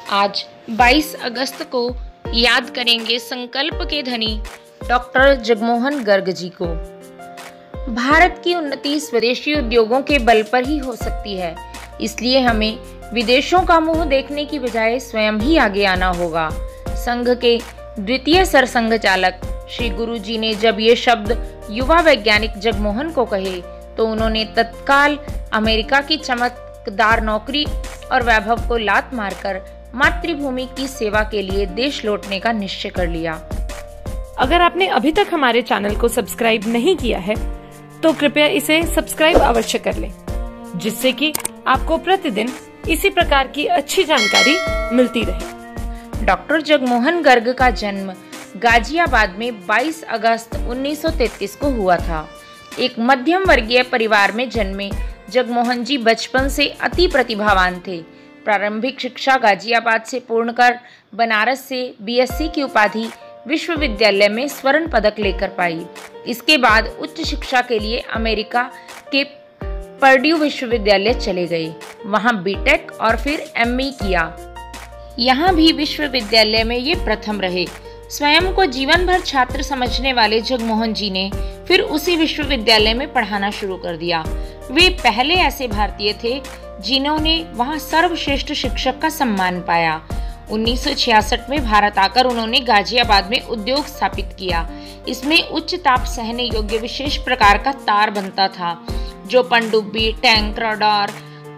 आज 22 अगस्त को याद करेंगे संकल्प के धनी डॉक्टर जगमोहन गर्ग जी को। भारत की उन्नति स्वदेशी उद्योगों के बल पर ही हो सकती है, इसलिए हमें विदेशों का मुंह देखने की बजाय स्वयं ही आगे आना होगा। संघ के द्वितीय सरसंघ चालक श्री गुरु जी ने जब ये शब्द युवा वैज्ञानिक जगमोहन को कहे तो उन्होंने तत्काल अमेरिका की चमकदार नौकरी और वैभव को लात मारकर मातृभूमि की सेवा के लिए देश लौटने का निश्चय कर लिया। अगर आपने अभी तक हमारे चैनल को सब्सक्राइब नहीं किया है तो कृपया इसे सब्सक्राइब अवश्य कर लें, जिससे कि आपको प्रतिदिन इसी प्रकार की अच्छी जानकारी मिलती रहे। डॉक्टर जगमोहन गर्ग का जन्म गाजियाबाद में 22 अगस्त 1933 को हुआ था। एक मध्यम वर्गीय परिवार में जन्मे जगमोहन जी बचपन से अति प्रतिभावान थे। प्रारंभिक शिक्षा गाजियाबाद से पूर्ण कर बनारस से बीएससी की उपाधि विश्वविद्यालय में स्वर्ण पदक लेकर पाई। इसके बाद उच्च शिक्षा के लिए अमेरिका के पर्ड्यू विश्वविद्यालय चले गए, वहां बीटेक और फिर एमई किया। यहाँ भी विश्वविद्यालय में ये प्रथम रहे। स्वयं को जीवन भर छात्र समझने वाले जगमोहन जी ने फिर उसी विश्वविद्यालय में पढ़ाना शुरू कर दिया। वे पहले ऐसे भारतीय थे जिन्होंने वहां सर्वश्रेष्ठ शिक्षक का सम्मान पाया। 1966 में भारत आकर उन्होंने गाजियाबाद में उद्योग स्थापित किया। इसमें उच्च ताप सहने योग्य विशेष प्रकार का तार बनता था, जो पनडुब्बी, टैंक, रडार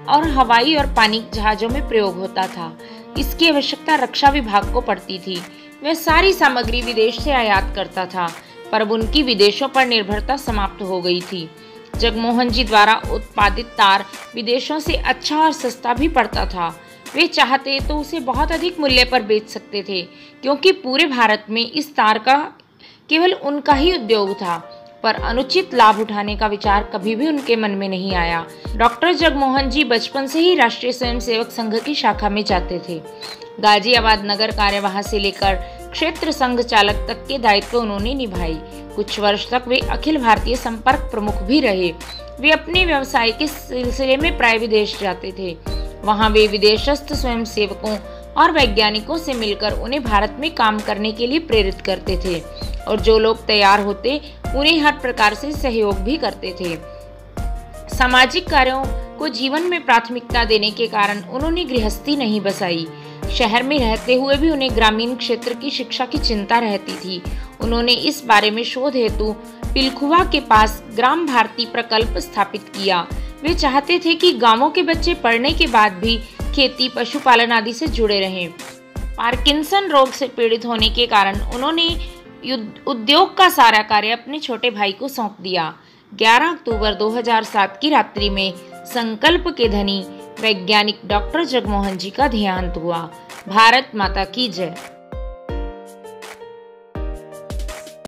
और हवाई और पानी जहाजों में प्रयोग होता था। इसकी आवश्यकता रक्षा विभाग को पड़ती थी। वह सारी सामग्री विदेश से आयात करता था, पर अब उनकी विदेशों पर निर्भरता समाप्त हो गई थी। जगमोहन जी द्वारा उत्पादित तार विदेशों से अच्छा और सस्ता भी पड़ता था। वे चाहते तो उसे बहुत अधिक मूल्य पर बेच सकते थे, क्योंकि पूरे भारत में इस तार का केवल उनका ही उद्योग था, पर अनुचित लाभ उठाने का विचार कभी भी उनके मन में नहीं आया। डॉक्टर जगमोहन जी बचपन से ही राष्ट्रीय स्वयंसेवक संघ की शाखा में जाते थे। गाजियाबाद नगर कार्यवाह से लेकर क्षेत्र संघ चालक तक के दायित्व उन्होंने निभाई। कुछ वर्ष तक वे अखिल भारतीय संपर्क प्रमुख भी रहे। वे अपने व्यवसाय के सिलसिले में प्राय विदेश जाते थे। वहां वे विदेशस्थ स्वयंसेवकों और वैज्ञानिकों से मिलकर उन्हें भारत में काम करने के लिए प्रेरित करते थे, और जो लोग तैयार होते उन्हें हर प्रकार से सहयोग भी करते थे। सामाजिक कार्यों को जीवन में प्राथमिकता देने के कारण उन्होंने गृहस्थी नहीं बसाई। शहर में रहते हुए भी उन्हें ग्रामीण क्षेत्र की शिक्षा की चिंता रहती थी। उन्होंने इस बारे में शोध हेतु पिलखुवा के पास ग्राम भारती प्रकल्प स्थापित किया। वे चाहते थे कि गांवों के बच्चे पढ़ने के बाद भी खेती, पशुपालन आदि से जुड़े रहें। पार्किंसन रोग से पीड़ित होने के कारण उन्होंने उद्योग का सारा कार्य अपने छोटे भाई को सौंप दिया। 11 अक्टूबर 2007 की रात्रि में संकल्प के धनी वैज्ञानिक डॉक्टर जगमोहन जी का देहांत हुआ। भारत माता की जय।